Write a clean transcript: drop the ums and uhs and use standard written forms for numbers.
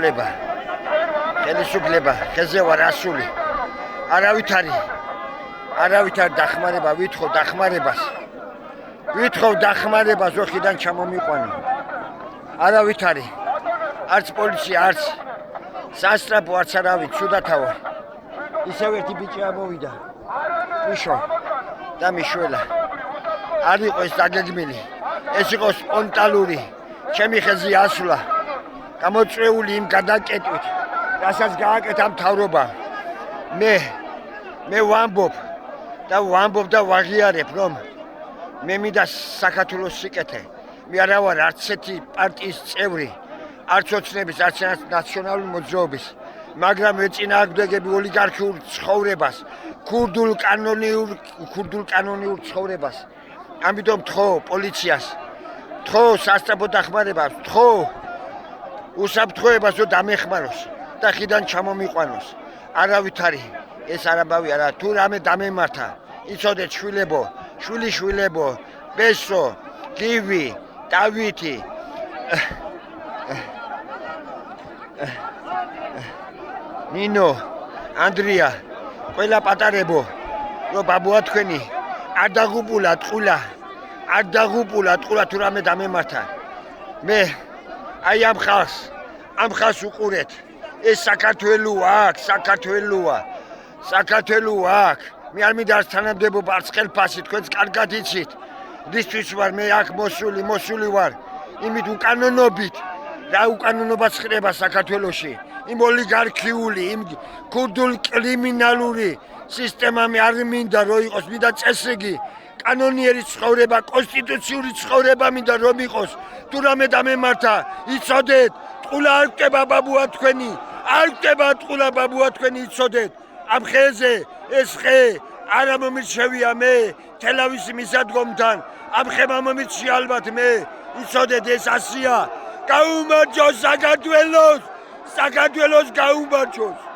ლება ხელისუფლება ხეზე ვარ ასული არავითარი დახმარება ვითხოვ დახმარებას ოხიდან ჩამომიყვანო არავითარი არც პოლიცია არც სასტრაფო არც არავით სუდათავა ისევ ერთი ბიჭი ამოვიდა მიშო და მიშველა არ იყო ეს დაგეგმილი ეს იყო სპონტანური ჩემი ხეზე ასვლა გამოწვეული იმ გადაკეტვით რასაც გააკეთა მთავრობა მე ვამბობ და ვაღიარებ რომ მე მინდა საქართველოს სიკეთე მე არა ვარ არც ერთი პარტიის წევრი არც ოცნების არც ნაციონალური მოძრაობის მაგრამ ეწინააღმდეგები ოლიგარქიულ ცხოვრებას ქურდულ კანონიურ ცხოვრებას ამიტომ თხოვ პოლიციას თხოვ სასწრაფო დახმარებას თხოვ უსაფრთხოებას რომ დამეხმაროს და ხიდან ჩამომიყვანოს არავითარი ეს არაბავი არა თუ რამე დამემართა იცოდეთ შვილიშვილებო ბესო გივი დავითი ნინო ანდრია ყველა პატარებო რომ ბაბუა თქვენი არ დაღუპულა ტყულა თუ რამე დამემართა მე აი ამ ხალხს უყურეთ ეს საქართველოა აქ მე არ მინდა არც თანამდებობა არც ხელფასი თქვენს კარგად იცით რისთვის ვარ მე აქ მოსული ვარ იმით უკანონობით რა უკანონობას ხდება საქართველოში იმ ოლიგარქიული იმ ქურდულ კრიმინალური სისტემა მე არ მინდა რომ იყოს მინდა წესრიგი კანონიერი ცხოვრება კონსტიტუციური ცხოვრება მინდა რომ იყოს თუ რამე დამემართა იცოდეთ ტყულა არ ხდება ბაბუა თქვენი იცოდეთ ამ ხეზე ეს ხე არა მომირჩევია მე თელავის მისადგომთან ამ ხემა მომირჩი ალბათ მე იცოდეთ ეს ასია გაუმარჯოს საქართველოს გაუმარჯოს